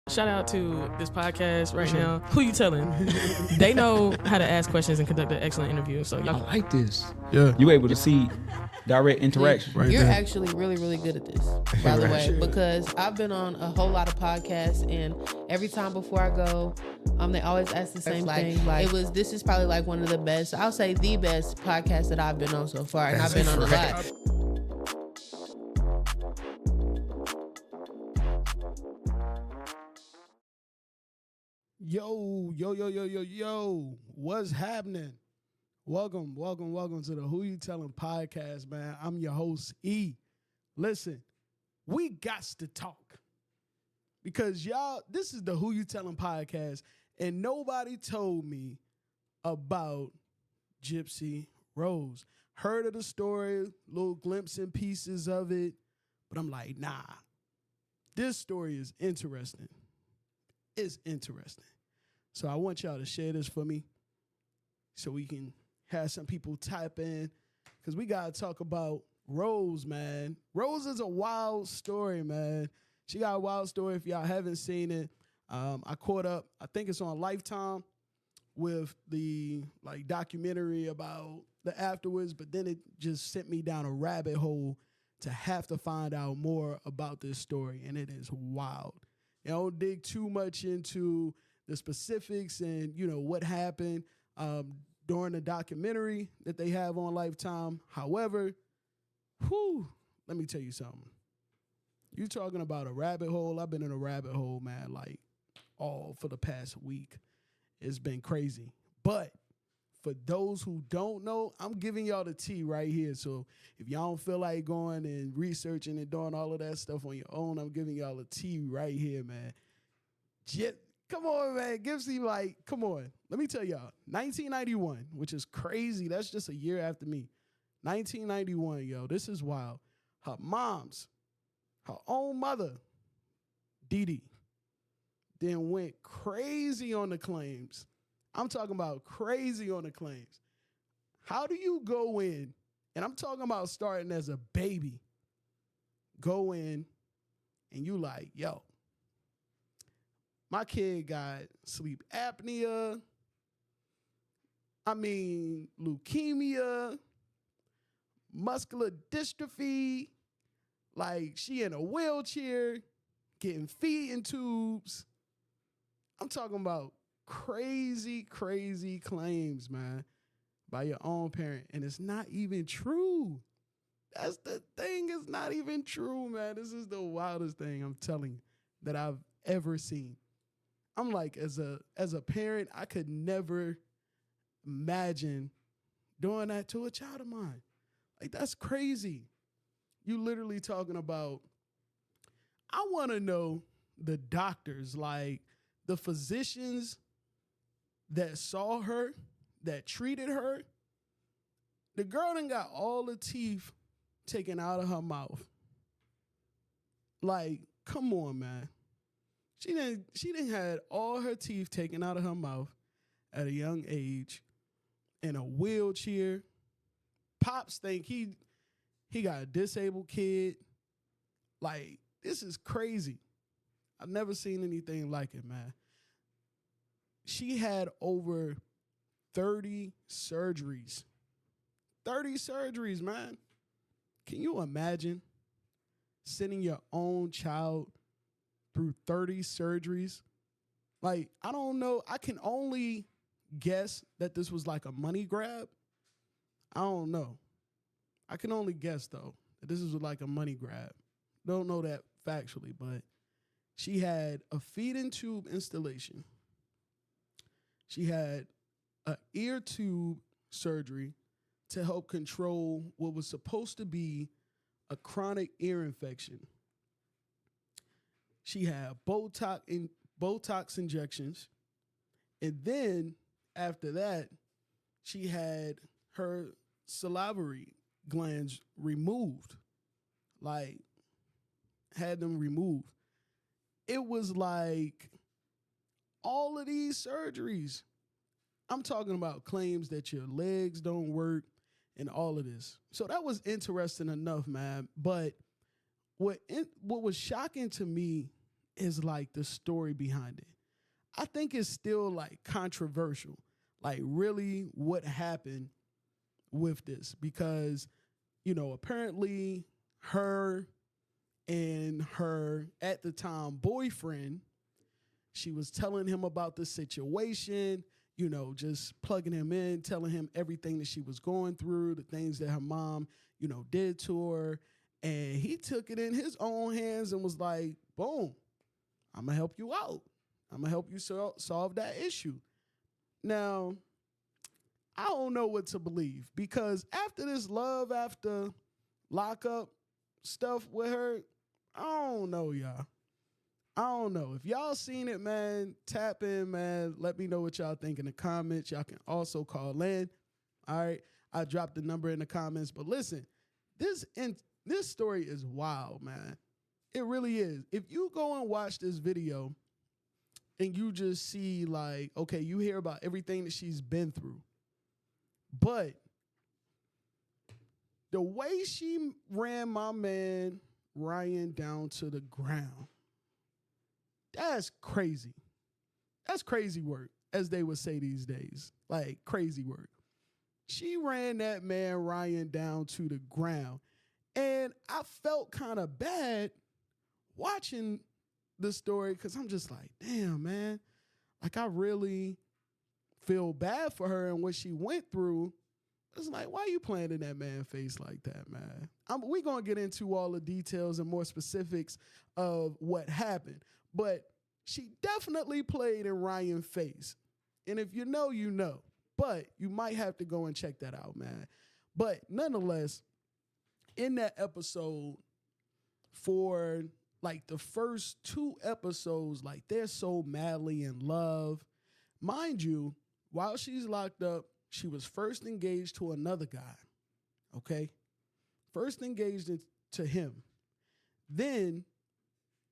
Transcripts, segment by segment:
Shout out to this podcast right now. Who you telling? They know how to ask questions and conduct an excellent interview. So I y'all like this. Yeah. You able to see direct interaction. Right You're there. actually really, really good at this, by the way, because I've been on a whole lot of podcasts, and every time before I go, they always ask the same thing. Like, this is probably like one of the best, I'll say the best podcast that I've been on so far, and I've been on a lot. Yo, what's happening? Welcome to the Who You Telling podcast, man. I'm your host, E. Listen, we got to talk because y'all, this is the Who You Telling podcast, and nobody told me about Gypsy Rose. Heard of the story, little glimpse and pieces of it, but I'm like, nah, this story is interesting. It's interesting. So I want y'all to share this for me so we can have some people type in, because we got to talk about Rose, man. Rose is a wild story, man. She got a wild story. If y'all haven't seen it, I caught up, I think it's on Lifetime, with the documentary about the afterwards, but then it just sent me down a rabbit hole to have to find out more about this story, and it is wild. I don't dig too much into the specifics and, what happened during the documentary that they have on Lifetime. However, let me tell you something. You're talking about a rabbit hole. I've been in a rabbit hole, man, all for the past week. It's been crazy. But for those who don't know, I'm giving y'all the tea right here. So if y'all don't feel like going and researching and doing all of that stuff on your own, I'm giving y'all the tea right here, man. Come on, man. Gypsy, come on. Let me tell y'all, 1991, which is crazy. That's just a year after me. 1991, yo, this is wild. Her own mother, Dee Dee, then went crazy on the claims. I'm talking about crazy on the claims. How do you go in, and I'm talking about starting as a baby, go in and you like, yo, my kid got sleep apnea, leukemia, muscular dystrophy, she in a wheelchair, getting feeding tubes. I'm talking about crazy claims, man, by your own parent. And it's not even true. That's the thing. It's not even true, man. This is the wildest thing, I'm telling you, that I've ever seen. I'm as a parent, I could never imagine doing that to a child of mine. That's crazy. You literally talking about, I want to know the doctors, the physicians that saw her, that treated her. The girl done got all the teeth taken out of her mouth. Come on, man. She done had all her teeth taken out of her mouth at a young age, in a wheelchair. Pops think he got a disabled kid. This is crazy. I've never seen anything like it, man. She had over 30 surgeries. 30 surgeries, man. Can you imagine sending your own child through 30 surgeries? I don't know. I can only guess that this was a money grab. I don't know. I can only guess, though, that this was a money grab. Don't know that factually, but she had a feeding tube installation. She had an ear tube surgery to help control what was supposed to be a chronic ear infection. She had Botox injections. And then after that, she had her salivary glands removed. Had them removed. It was all of these surgeries. I'm talking about claims that your legs don't work and all of this. So that was interesting enough, man. But what was shocking to me is like the story behind it. I think it's still like controversial, like really what happened with this, because, you know, apparently her and her at the time boyfriend, she was telling him about the situation, you know, just plugging him in, telling him everything that she was going through, the things that her mom, you know, did to her. And he took it in his own hands and was like, boom, I'm going to help you out. I'm going to help you solve that issue. Now, I don't know what to believe, because after this love after lockup stuff with her, I don't know, y'all. I don't know. If y'all seen it, man, tap in, man. Let me know what y'all think in the comments. Y'all can also call in. All right. I dropped the number in the comments. But listen, this story is wild, man. It really is. If you go and watch this video and you just see, like, okay, you hear about everything that she's been through, but the way she ran my man Ryan down to the ground, that's crazy. That's crazy work, as they would say these days. Like, crazy work. She ran that man Ryan down to the ground. And I felt kind of bad watching the story, because I'm just like, damn, man. Like, I really feel bad for her and what she went through. It's like, why you playing in that man's face like that, man? We're going to get into all the details and more specifics of what happened. But she definitely played in Ryan's face. And if you know, you know. But you might have to go and check that out, man. But nonetheless, in that episode, for like the first 2 episodes, like they're so madly in love. Mind you, while she's locked up, she was first engaged to another guy, okay? First engaged to him. Then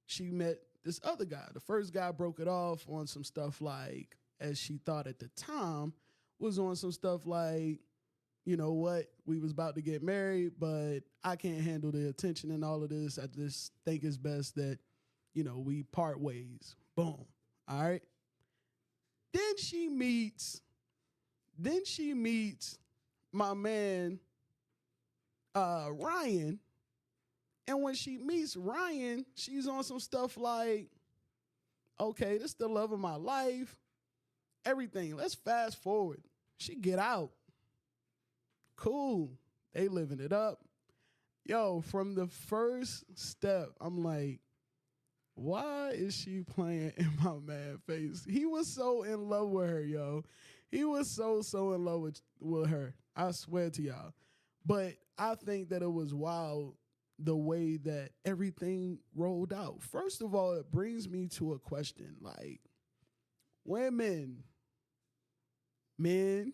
she met this other guy. The first guy broke it off on some stuff like, as she thought at the time, was on some stuff like, you know what, we was about to get married, but I can't handle the attention and all of this. I just think it's best that, you know, we part ways. Boom. All right. Then she meets my man, Ryan. And when she meets Ryan, she's on some stuff like, okay, this is the love of my life. Everything. Let's fast forward. She get out. Cool. They living it up. Yo, from the first step, I'm like, why is she playing in my man's face? He was so in love with her, yo. He was so in love with her. I swear to y'all. But I think that it was wild the way that everything rolled out. First of all, it brings me to a question. Like, women, men,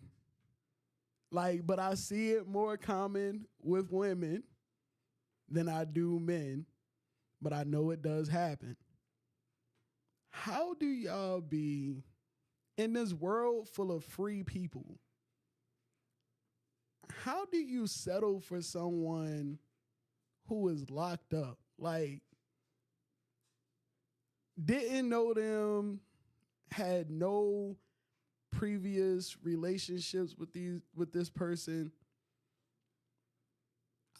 like, but I see it more common with women than I do men, but I know it does happen. How do y'all be in this world full of free people? How do you settle for someone who is locked up? Like, didn't know them, had no previous relationships with this person.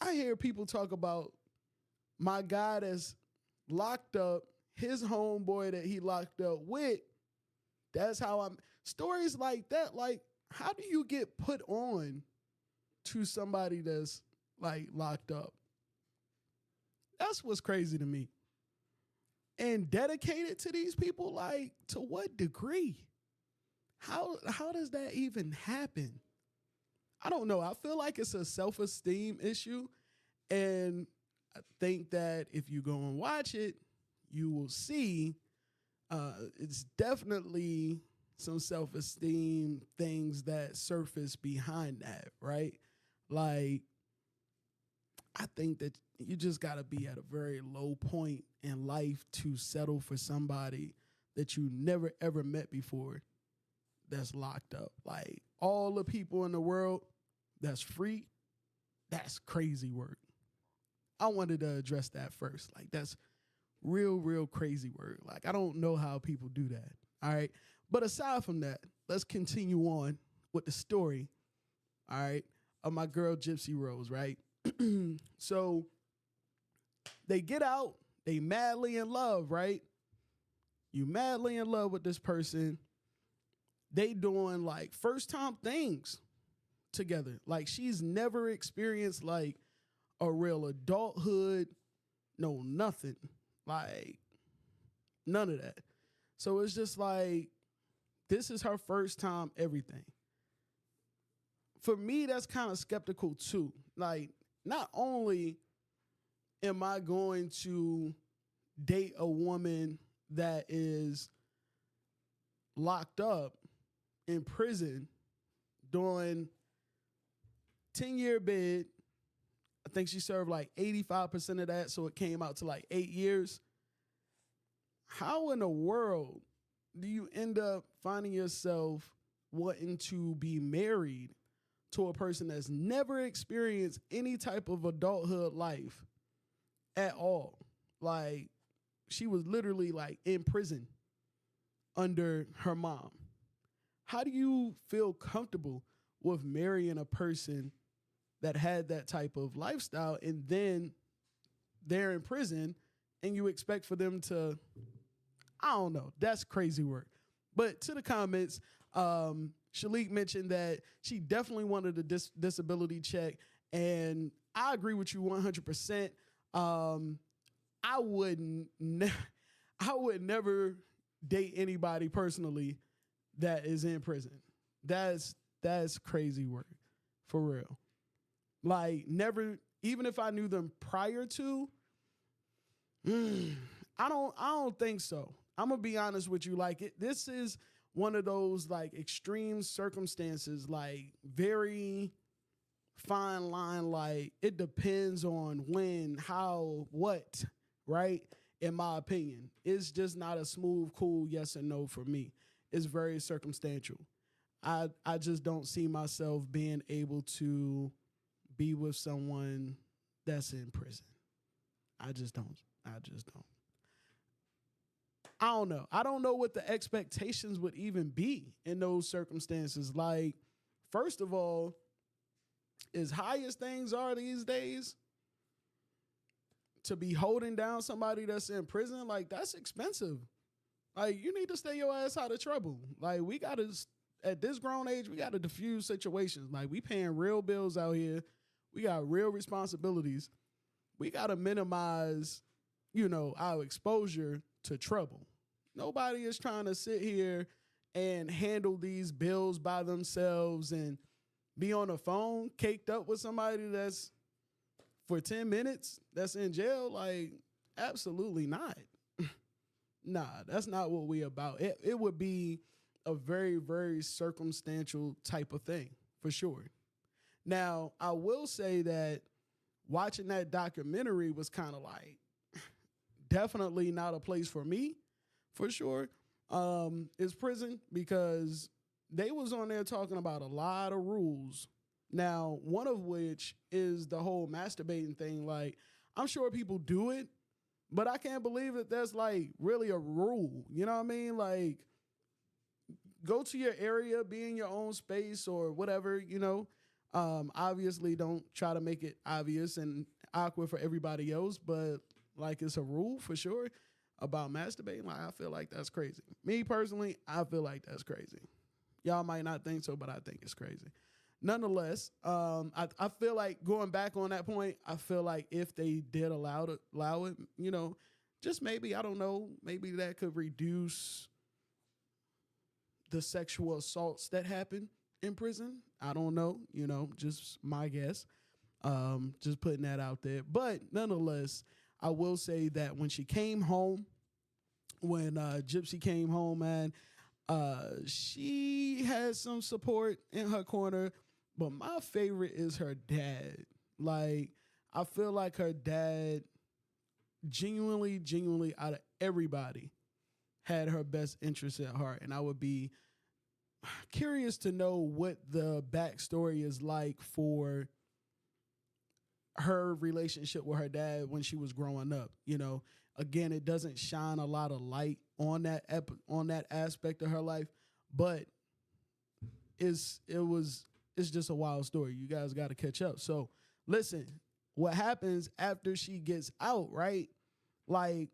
I hear people talk about my guy that's locked up, his homeboy that he locked up with. That's how I'm. Stories like that, like, how do you get put on to somebody that's like locked up? That's what's crazy to me. And dedicated to these people, like, to what degree? How does that even happen? I don't know. I feel like it's a self-esteem issue. And I think that if you go and watch it, you will see it's definitely some self-esteem things that surface behind that, right? Like, I think that you just got to be at a very low point in life to settle for somebody that you never, ever met before that's locked up. Like, all the people in the world that's free, that's crazy work. I wanted to address that first. Like, that's real crazy word. Like, I don't know how people do that. All right. But aside from that, let's continue on with the story, all right, of my girl Gypsy Rose, right? So they get out, they madly in love, right? You madly in love with this person. They doing like first time things together. Like, she's never experienced like a real adulthood, no nothing, like none of that. So it's just like, this is her first time everything. For me, that's kind of skeptical too. Like, not only am I going to date a woman that is locked up in prison doing 10-year bid. I think she served like 85% of that, so it came out to like 8 years. How in the world do you end up finding yourself wanting to be married to a person that's never experienced any type of adulthood life at all? Like, she was literally like in prison under her mom. How do you feel comfortable with marrying a person that had that type of lifestyle, and then they're in prison and you expect for them to, I don't know, that's crazy work. But to the comments, Shalik mentioned that she definitely wanted a disability check, and I agree with you 100%. I would never date anybody personally that is in prison. That's crazy work, for real. Like, never, even if I knew them prior to, I don't think so. I'm gonna be honest with you. Like, this is one of those like extreme circumstances, like very fine line. Like, it depends on when, how, what, right? In my opinion, it's just not a smooth, cool yes or no for me. It's very circumstantial. I just don't see myself being able to be with someone that's in prison. I just don't. I don't know. I don't know what the expectations would even be in those circumstances. Like, first of all, as high as things are these days, to be holding down somebody that's in prison, like, that's expensive. Like, you need to stay your ass out of trouble. Like, we got to, at this grown age, we got to diffuse situations. Like, we paying real bills out here. We got real responsibilities. We got to minimize, our exposure to trouble. Nobody is trying to sit here and handle these bills by themselves and be on the phone caked up with somebody that's for 10 minutes that's in jail. Like, absolutely not. Nah, that's not what we about. It would be a very, very circumstantial type of thing, for sure. Now, I will say that watching that documentary was kind of like definitely not a place for me, for sure. Is prison, because they was on there talking about a lot of rules. Now, one of which is the whole masturbating thing. Like, I'm sure people do it, but I can't believe that that's like really a rule. You know what I mean? Like, go to your area, be in your own space or whatever, Obviously, don't try to make it obvious and awkward for everybody else, but like, it's a rule for sure about masturbating. Like, I feel like that's crazy. Me personally, I feel like that's crazy. Y'all might not think so, but I think it's crazy. Nonetheless, I feel like, going back on that point, I feel like if they did allow it, just maybe, I don't know, maybe that could reduce the sexual assaults that happen in prison. I don't know, just my guess. Just putting that out there. But nonetheless, I will say that when she came home, when Gypsy came home, man, she had some support in her corner. But my favorite is her dad. Like, I feel like her dad genuinely out of everybody had her best interests at heart. And I would be curious to know what the backstory is like for her relationship with her dad when she was growing up. Again, it doesn't shine a lot of light on that aspect of her life, but it's just a wild story. You guys got to catch up. So listen, what happens after she gets out, right? Like,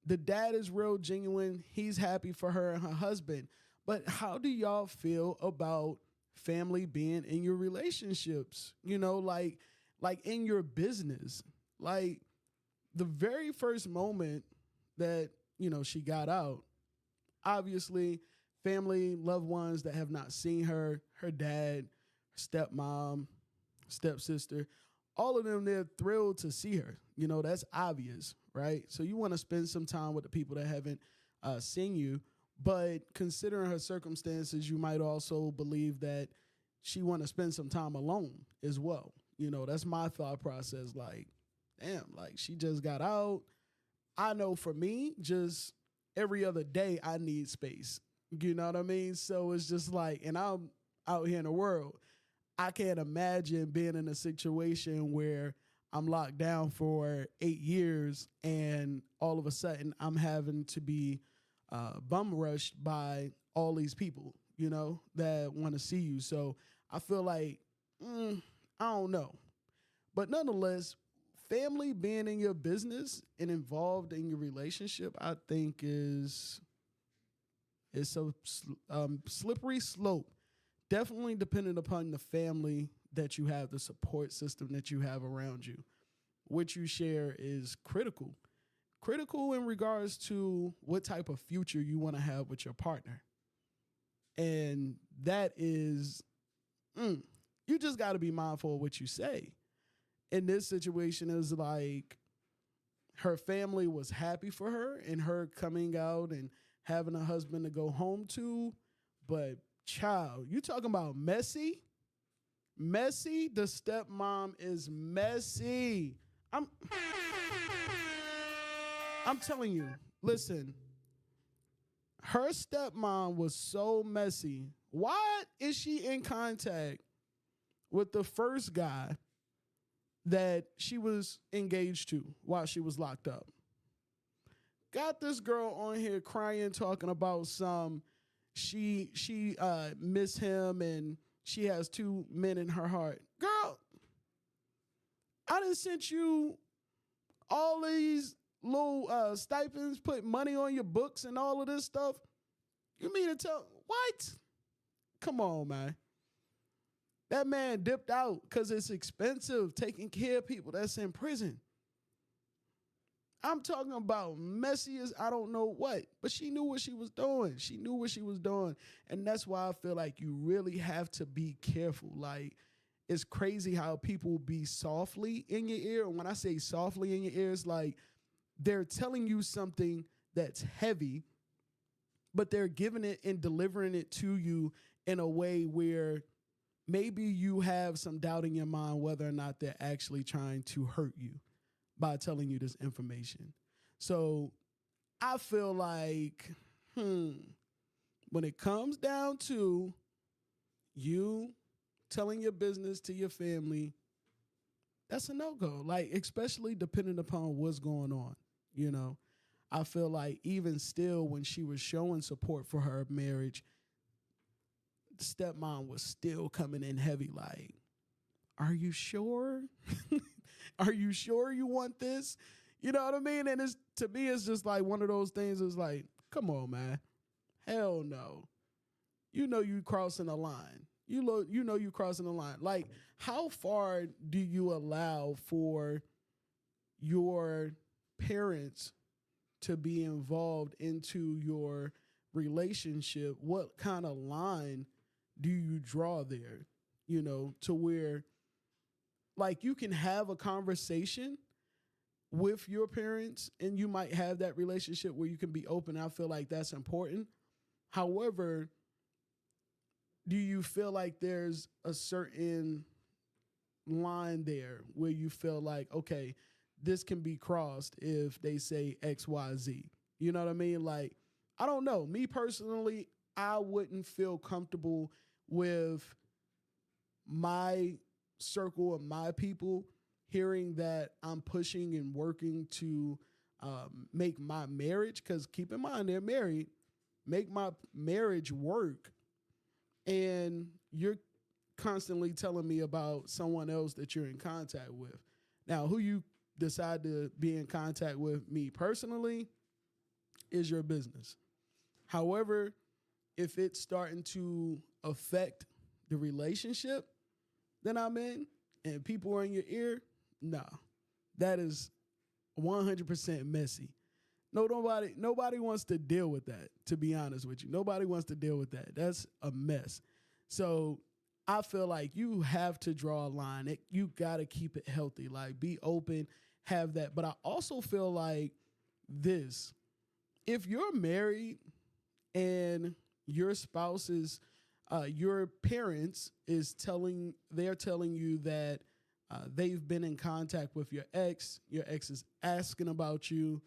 the dad is real genuine. He's happy for her and her husband. But how do y'all feel about family being in your relationships? You know, like in your business. Like, the very first moment that, you know, she got out, obviously family, loved ones that have not seen her, her dad, stepmom, stepsister, all of them, they're thrilled to see her. You know, that's obvious, right? So you want to spend some time with the people that haven't seen you. But considering her circumstances, you might also believe that she want to spend some time alone as well. You know, that's my thought process. Like, damn, like, she just got out. I know for me, just every other day I need space. You know what I mean? So it's just like, and I'm out here in the world. I can't imagine being in a situation where I'm locked down for 8 years and all of a sudden I'm having to be bum rushed by all these people, you know, that want to see you. So I feel like, I don't know. But nonetheless, family being in your business and involved in your relationship, I think it's a slippery slope. Definitely dependent upon the family that you have, the support system that you have around you. What you share is critical. Critical in regards to what type of future you want to have with your partner. And that is, you just got to be mindful of what you say. In this situation, it was like her family was happy for her and her coming out and having a husband to go home to. But child, you talking about messy? Messy? The stepmom is messy. I'm telling you, listen, her stepmom was so messy. Why is she in contact with the first guy that she was engaged to while she was locked up? Got this girl on here crying, talking about she miss him and she has 2 men in her heart. Girl, I done sent you all these little stipends, put money on your books and all of this stuff. You mean to tell, what? Come on, man. That man dipped out because it's expensive taking care of people that's in prison. I'm talking about messy as I don't know what, but she knew what she was doing. She knew what she was doing. And that's why I feel like you really have to be careful. Like, it's crazy how people be softly in your ear. And when I say softly in your ear, it's like they're telling you something that's heavy, but they're giving it and delivering it to you in a way where maybe you have some doubt in your mind whether or not they're actually trying to hurt you by telling you this information. So I feel like, when it comes down to you telling your business to your family, that's a no-go. Like, especially depending upon what's going on, you know. I feel like even still when she was showing support for her marriage, stepmom was still coming in heavy like, are you sure? Are you sure you want this? You know what I mean? And to me, it's just like one of those things is like, come on, man. Hell no. You know you crossing the line. You know you crossing the line. Like, how far do you allow for your parents to be involved into your relationship? What kind of line do you draw there? You know, to where, like, you can have a conversation with your parents and you might have that relationship where you can be open. I feel like that's important. However, do you feel like there's a certain line there where you feel like, okay, this can be crossed if they say X, Y, Z? You know what I mean? Like, I don't know. Me personally, I wouldn't feel comfortable with my circle of my people hearing that I'm pushing and working to make my marriage, because keep in mind they're married, make my marriage work, and you're constantly telling me about someone else that you're in contact with. Now, who you decide to be in contact with, me personally, is your business. However, if it's starting to affect the relationship that I'm in and people are in your ear, no, that is 100% messy. No, nobody wants to deal with that, to be honest with you. Nobody wants to deal with that. That's a mess. So I feel like you have to draw a line. You got to keep it healthy. Like, be open, have that. But I also feel like this, if you're married and your spouse is, your parents they're telling you that they've been in contact with your ex is asking about you,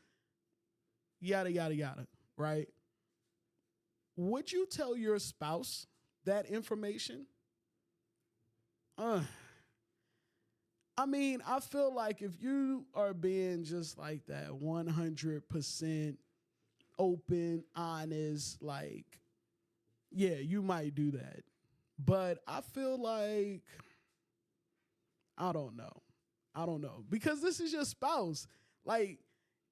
yada, yada, yada, right? Would you tell your spouse that information? I mean, I feel like if you are being just like that 100% open, honest, like, yeah, you might do that. But I feel like, I don't know. Because this is your spouse. Like,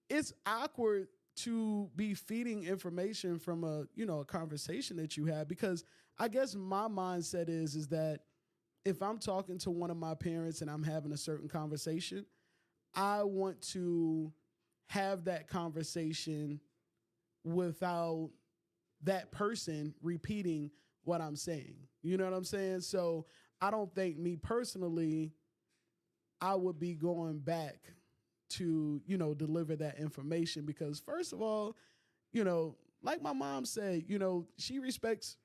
it's awkward to be feeding information from a conversation that you have, because I guess my mindset is that if I'm talking to one of my parents and I'm having a certain conversation, I want to have that conversation without that person repeating what I'm saying. You know what I'm saying? So I don't think, me personally, I would be going back to, deliver that information, because first of all, like my mom said, she respects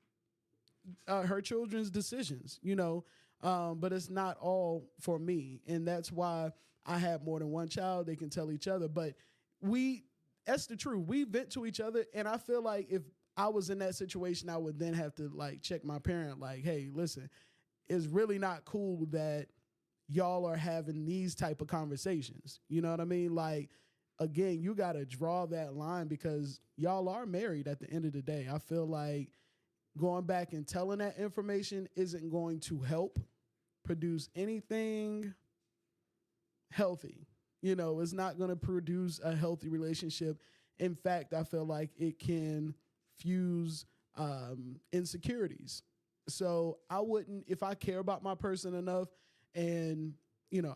her children's decisions, but it's not all for me. And that's why I have more than one child. They can tell each other, but that's the truth. We vent to each other. And I feel like if I was in that situation, I would then have to check my parent, hey, listen, it's really not cool that y'all are having these type of conversations. You know what I mean? Again, you got to draw that line, because y'all are married at the end of the day. I feel like going back and telling that information isn't going to help produce anything healthy. It's not going to produce a healthy relationship. In fact, I feel like it can fuse insecurities. So I wouldn't, if I care about my person enough and,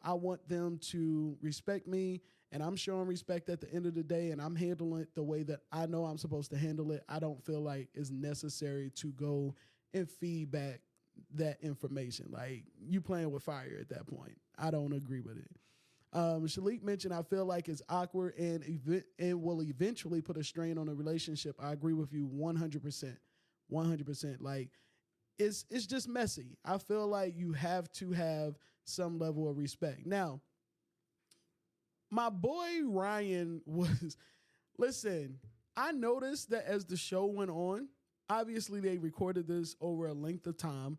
I want them to respect me, and I'm showing respect at the end of the day, and I'm handling it the way that I know I'm supposed to handle it, I don't feel like it's necessary to go and feed back that information. Like, you playing with fire at that point. I don't agree with it. Shalik mentioned, I feel like it's awkward and will eventually put a strain on a relationship. I agree with you 100%. 100%. Like, it's just messy. I feel like you have to have some level of respect. Now, my boy Ryan listen, I noticed that as the show went on, obviously they recorded this over a length of time,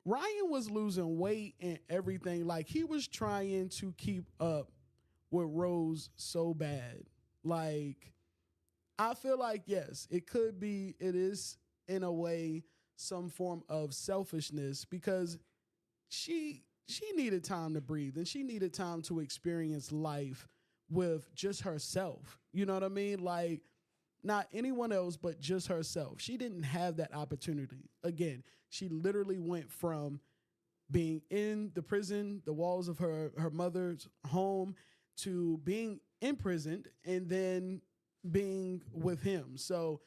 Ryan was losing weight and everything. Like, he was trying to keep up with Rose so bad. Like, I feel like, yes, it is in a way some form of selfishness, because she needed time to breathe, and she needed time to experience life with just herself. You know what I mean? Like, not anyone else, but just herself. She didn't have that opportunity. Again, she literally went from being in the prison, the walls of her mother's home, to being imprisoned and then being with him. So,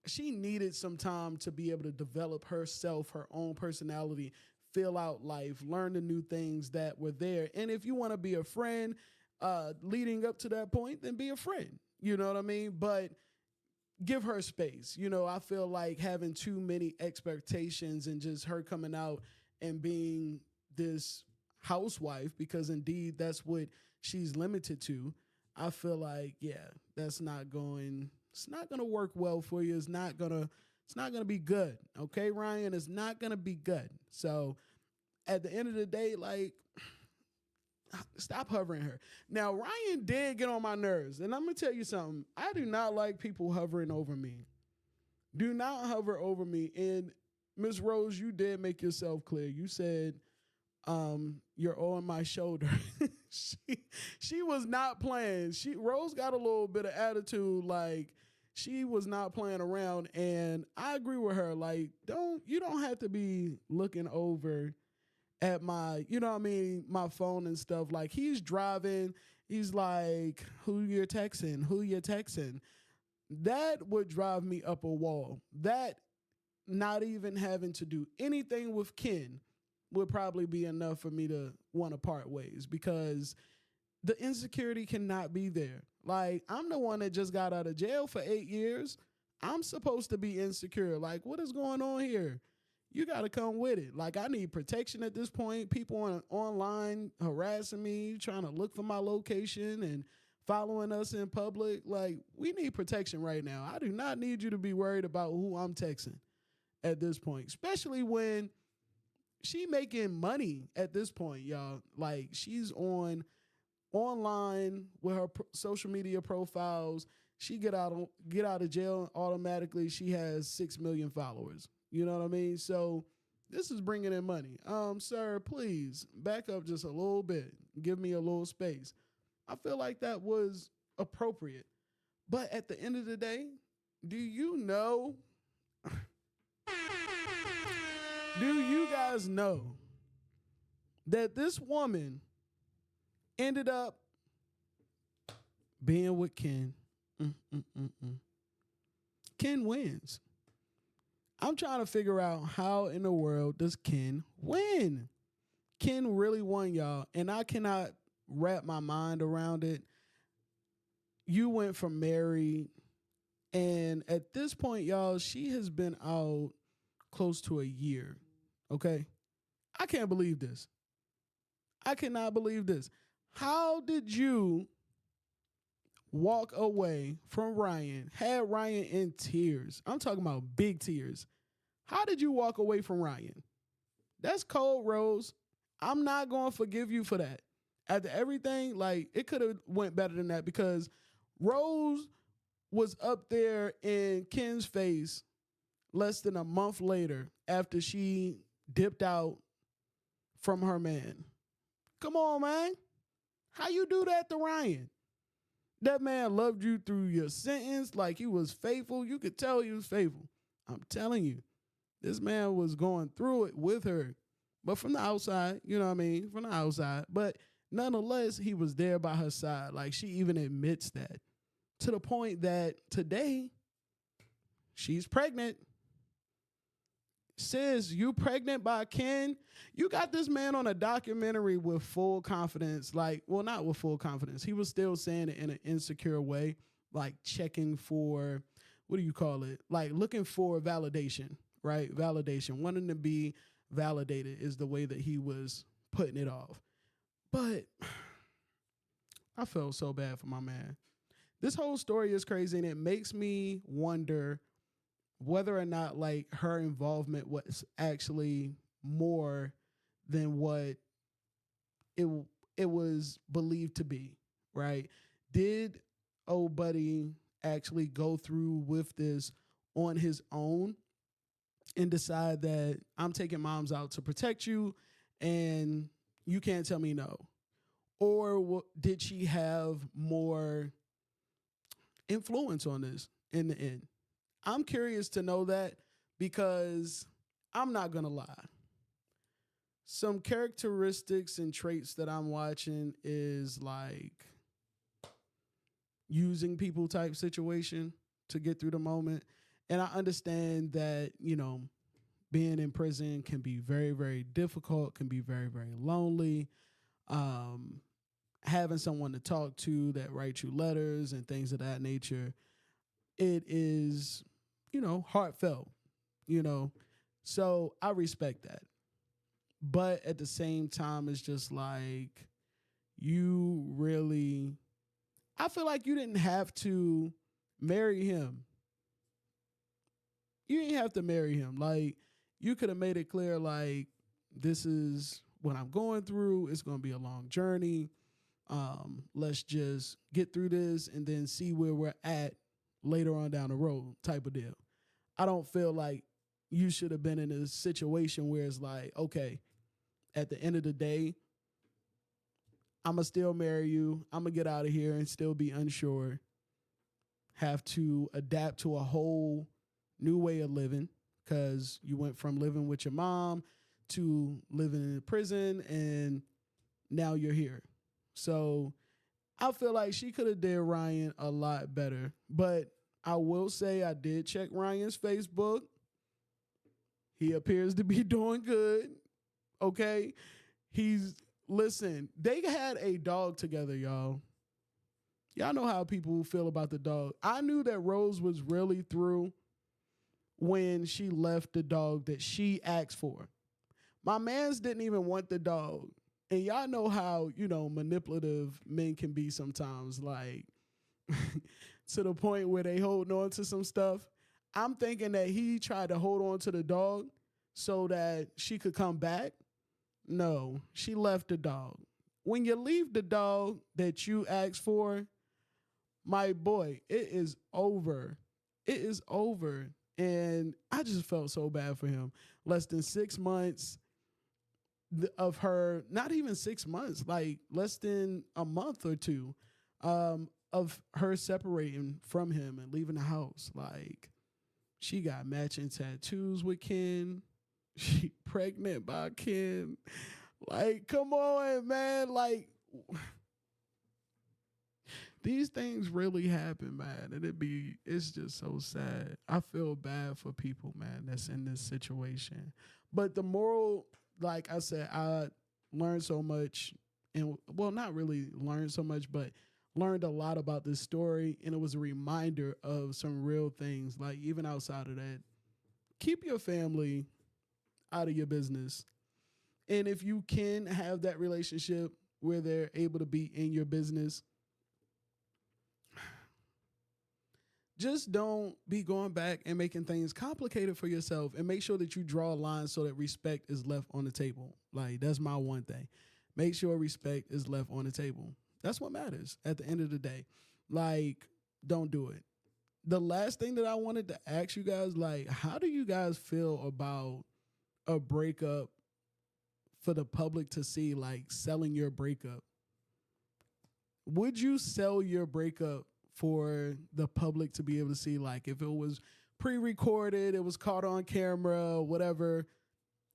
she needed some time to be able to develop herself, her own personality, feel out life, learn the new things that were there. And if you want to be a friend leading up to that point, then be a friend. You know what I mean? But give her space. I feel like having too many expectations and just her coming out and being this housewife, because indeed that's what she's limited to. I feel like, yeah, it's not going to work well for you. It's not going to be good. Okay, Ryan, it's not going to be good. So at the end of the day, stop hovering her. Now, Ryan did get on my nerves. And I'm going to tell you something. I do not like people hovering over me. Do not hover over me. And Miss Rose, you did make yourself clear. You said, you're on my shoulder. she was not playing. Rose got a little bit of attitude, like she was not playing around. And I agree with her. Like, you don't have to be looking over at my, you know what I mean, my phone and stuff. Like, he's driving, he's like, who you texting? That would drive me up a wall. That, not even having to do anything with Ken, would probably be enough for me to want to part ways, because the insecurity cannot be there. Like, I'm the one that just got out of jail for 8 years. I'm supposed to be insecure. Like, what is going on here? You got to come with it. Like, I need protection at this point. People online harassing me, trying to look for my location and following us in public. Like, we need protection right now. I do not need you to be worried about who I'm texting at this point, especially when she making money at this point, y'all. Like, she's online with her social media profiles. She get out of jail automatically. She has 6 million followers. You know what I mean? So this is bringing in money. Sir, please back up just a little bit. Give me a little space. I feel like that was appropriate. But at the end of the day, do you guys know that this woman ended up being with Ken? Ken wins. I'm trying to figure out, how in the world does Ken win? Ken really won, y'all, and I cannot wrap my mind around it. You went from married, and at this point, y'all, she has been out close to a year, okay? I can't believe this. I cannot believe this. How did you walk away from Ryan, had Ryan in tears? I'm talking about big tears. How did you walk away from Ryan? That's cold, Rose. I'm not going to forgive you for that. After everything, like, it could have went better than that, because Rose was up there in Ken's face less than a month later after she dipped out from her man. Come on, man. How you do that to Ryan? That man loved you through your sentence, like he was faithful. You could tell he was faithful. I'm telling you, this man was going through it with her. But from the outside, you know what I mean? From the outside. But nonetheless, he was there by her side. Like, she even admits that. To the point that today, she's pregnant. Sis, you pregnant by Ken? You got this man on a documentary with full confidence. Like, well, not with full confidence. He was still saying it in an insecure way, like checking for, what do you call it? Like, looking for validation, right? Validation. Wanting to be validated is the way that he was putting it off. But I felt so bad for my man. This whole story is crazy, and it makes me wonder whether or not, like, her involvement was actually more than what it was believed to be, right? Did old buddy actually go through with this on his own and decide that I'm taking moms out to protect you and you can't tell me no? Or did she have more influence on this in the end? I'm curious to know that, because I'm not going to lie. Some characteristics and traits that I'm watching is like using people type situation to get through the moment. And I understand that, you know, being in prison can be very, very difficult, can be very, very lonely. Having someone to talk to that writes you letters and things of that nature, it is, you know, heartfelt, you know. So I respect that. But at the same time, it's just like, you really, I feel like you didn't have to marry him. You didn't have to marry him. Like, you could have made it clear, like, this is what I'm going through. It's going to be a long journey. Let's just get through this and then see where we're at later on down the road type of deal. I don't feel like you should have been in a situation where it's like, okay, at the end of the day, I'm going to still marry you. I'm going to get out of here and still be unsure. Have to adapt to a whole new way of living because you went from living with your mom to living in a prison and now you're here. So I feel like she could have did Ryan a lot better. But I will say I did check Ryan's Facebook. He appears to be doing good. Okay. Listen, they had a dog together, y'all. Y'all know how people feel about the dog. I knew that Rose was really through when she left the dog that she asked for. My mans didn't even want the dog. And y'all know how, manipulative men can be sometimes, like to the point where they hold on to some stuff. I'm thinking that he tried to hold on to the dog so that she could come back. No, she left the dog. When you leave the dog that you asked for, my boy, it is over. It is over. And I just felt so bad for him. Less than 6 months of her, not even 6 months, like less than a month or two of her separating from him and leaving the house. Like, she got matching tattoos with Ken. She pregnant by Ken. Like, come on, man. Like, these things really happen, man. And it's just so sad. I feel bad for people, man, that's in this situation. But the moral, like I said, I learned so much and, well, not really learned so much, but learned a lot about this story. And it was a reminder of some real things, like even outside of that, keep your family out of your business. And if you can have that relationship where they're able to be in your business, just don't be going back and making things complicated for yourself, and make sure that you draw a line so that respect is left on the table. Like, that's my one thing. Make sure respect is left on the table. That's what matters at the end of the day. Like, don't do it. The last thing that I wanted to ask you guys, like, how do you guys feel about a breakup for the public to see, like selling your breakup? Would you sell your breakup for the public to be able to see, like if it was pre-recorded, it was caught on camera, whatever?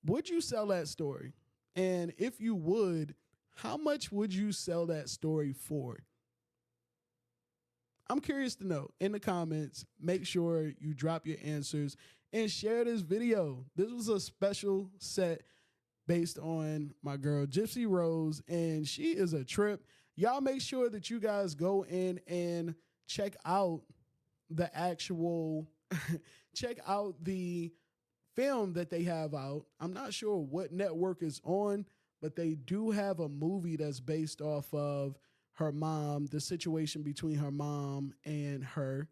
Would you sell that story? And if you would, how much would you sell that story for? I'm curious to know. In the comments, make sure you drop your answers and share this video. This was a special set based on my girl Gypsy Rose, and she is a trip. Y'all make sure that you guys go in and check out the actual, check out the film that they have out. I'm not sure what network is on, but they do have a movie that's based off of her mom, the situation between her mom and her.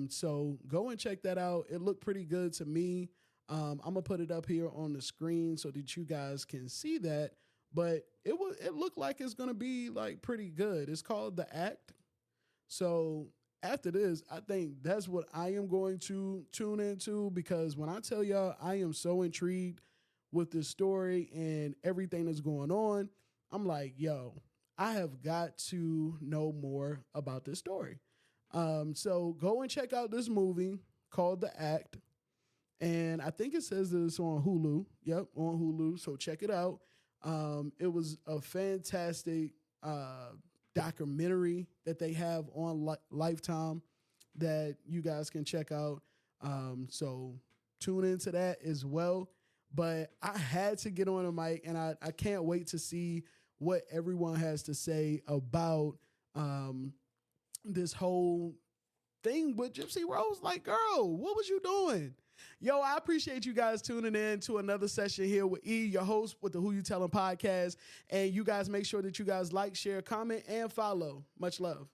So go and check that out. It looked pretty good to me. I'm going to put it up here on the screen so that you guys can see that. But it looked like it's going to be like pretty good. It's called The Act. So after this, I think that's what I am going to tune into, because when I tell y'all I am so intrigued with this story and everything that's going on, I'm like, yo, I have got to know more about this story. So go and check out this movie called The Act. And I think it says that it's on Hulu. Yep, on Hulu. So check it out. It was a fantastic documentary that they have on Lifetime that you guys can check out. So tune into that as well. But I had to get on a mic, and I can't wait to see what everyone has to say about this whole thing with Gypsy Rose. Like, girl, what was you doing? Yo, I appreciate you guys tuning in to another session here with E, your host with the Who You Tellin' podcast. And you guys make sure that you guys like, share, comment, and follow. Much love.